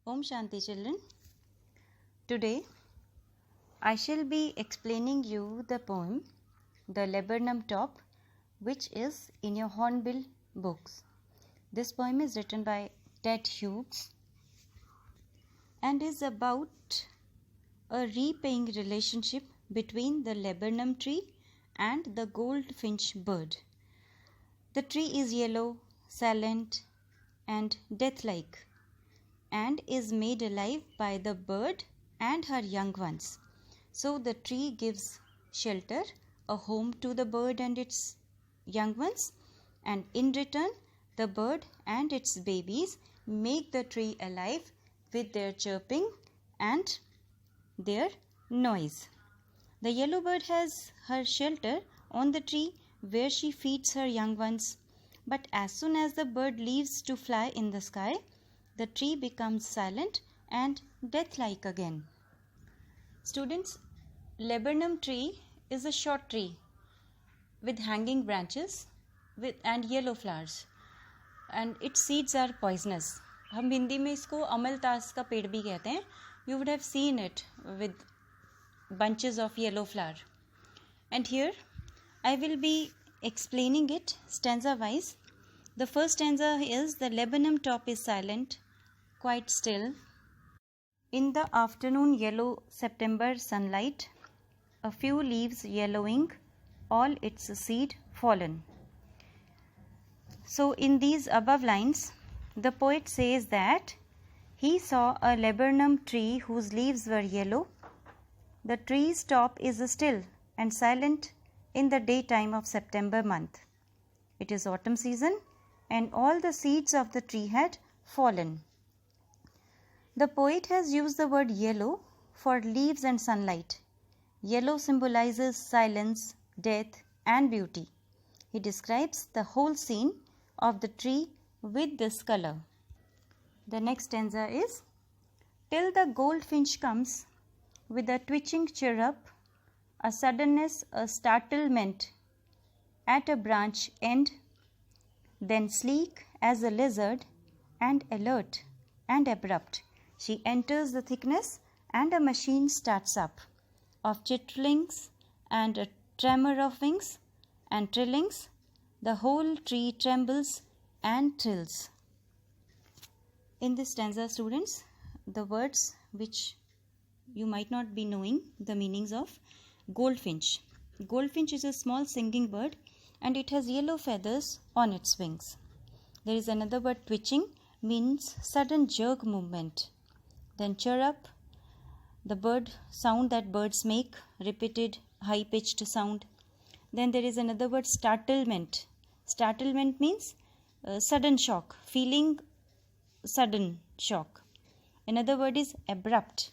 Om Shanti children. Today I shall be explaining you the poem The Laburnum Top, which is in your Hornbill books. This poem is written by Ted Hughes and is about a repaying relationship between the laburnum tree and the goldfinch bird. The tree is yellow, silent and death-like, and is made alive by the bird and her young ones. So the tree gives shelter, a home to the bird and its young ones, and in return the bird and its babies make the tree alive with their chirping and their noise. The yellow bird has her shelter on the tree where she feeds her young ones, but as soon as the bird leaves to fly in the sky, the tree becomes silent and death-like again. Students, laburnum tree is a short tree with hanging branches and yellow flowers, and its seeds are poisonous. हम हिंदी में इसको अमलतास का पेड़ भी कहते हैं. You would have seen it with bunches of yellow flower. And here I will be explaining it stanza wise. The first stanza is the laburnum top is silent, quite still. In the afternoon yellow September sunlight, a few leaves yellowing, all its seed fallen. So in these above lines, the poet says that he saw a laburnum tree whose leaves were yellow. The tree's top is still and silent in the daytime of September month. It is autumn season and all the seeds of the tree had fallen. The poet has used the word yellow for leaves and sunlight. Yellow symbolizes silence, death and beauty. He describes the whole scene of the tree with this color. The next stanza is, till the goldfinch comes with a twitching chirrup, a suddenness, a startlement at a branch end, then sleek as a lizard and alert and abrupt, she enters the thickness and a machine starts up of chitterlings and a tremor of wings and trillings. The whole tree trembles and thrills. In this stanza, students, the words which you might not be knowing the meanings of. Goldfinch. Goldfinch is a small singing bird and it has yellow feathers on its wings. There is another word, twitching, means sudden jerk movement. Then chirrup, the bird sound that birds make, repeated high pitched sound. Then there is another word, startlement. Startlement means sudden shock, feeling sudden shock. Another word is abrupt.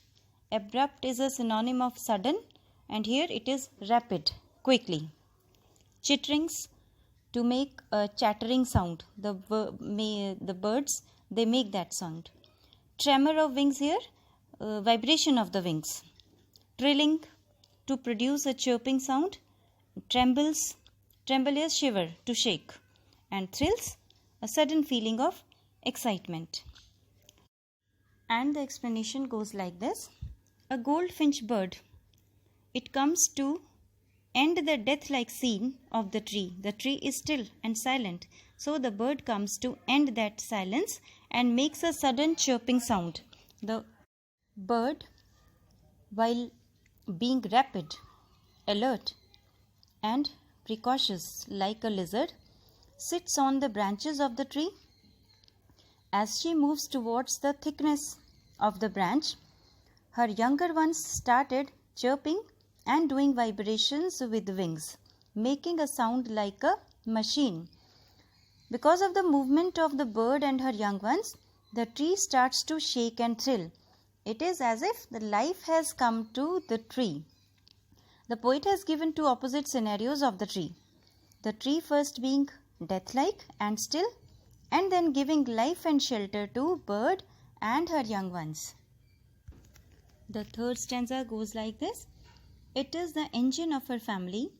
Abrupt is a synonym of sudden and here it is rapid, quickly. Chitterings, to make a chattering sound. The birds, they make that sound. Tremor of wings here, vibration of the wings. Trilling, to produce a chirping sound. Trembles, tremble is shiver, to shake. And thrills, a sudden feeling of excitement. And the explanation goes like this. A goldfinch bird, it comes to end the death-like scene of the tree. The tree is still and silent. So the bird comes to end that silence and makes a sudden chirping sound. The bird, while being rapid, alert and precautious like a lizard, sits on the branches of the tree. As she moves towards the thickness of the branch, her younger ones started chirping and doing vibrations with wings, making a sound like a machine. Because of the movement of the bird and her young ones, the tree starts to shake and thrill. It is as if the life has come to the tree. The poet has given two opposite scenarios of the tree. The tree first being death-like and still, and then giving life and shelter to bird and her young ones. The third stanza goes like this. It is the engine of her family.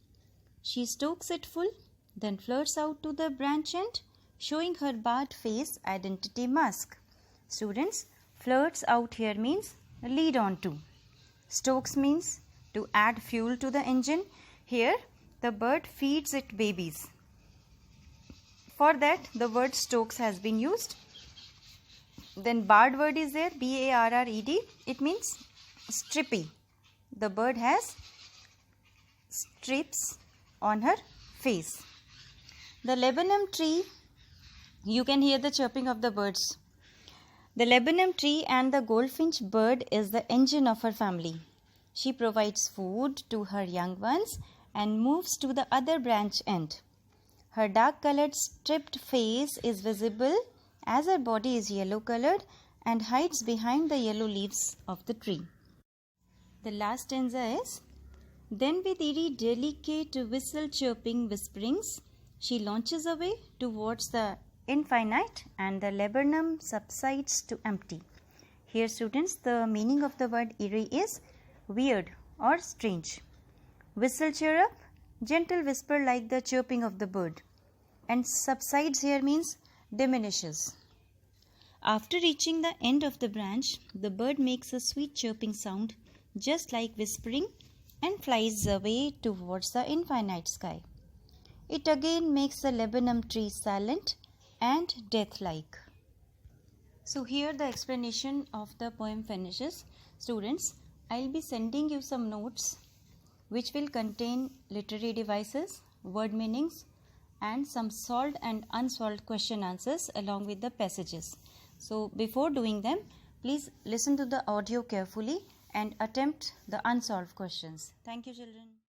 She stokes it full, then flirts out to the branch end, showing her barred face identity mask. Students, Flirts out here means lead on to. Stokes means to add fuel to the engine. Here the bird feeds its babies. For that the word stokes has been used. Then barred word is there, B-A-R-R-E-D. It means strippy. The bird has strips on her face. The laburnum tree, you can hear the chirping of the birds. The laburnum tree and the goldfinch bird is the engine of her family. She provides food to her young ones and moves to the other branch end. Her dark-colored stripped face is visible as her body is yellow-colored and hides behind the yellow leaves of the tree. The last stanza is, then with eerie, delicate whistle-chirping whisperings, she launches away towards the infinite and the laburnum subsides to empty. Here students, the meaning of the word eerie is weird or strange. Whistle chirrup, gentle whisper like the chirping of the bird. And subsides here means diminishes. After reaching the end of the branch, the bird makes a sweet chirping sound just like whispering and flies away towards the infinite sky. It again makes the laburnum tree silent and death-like. So here the explanation of the poem finishes. Students, I will be sending you some notes which will contain literary devices, word meanings and some solved and unsolved question answers along with the passages. So before doing them, please listen to the audio carefully and attempt the unsolved questions. Thank you, children.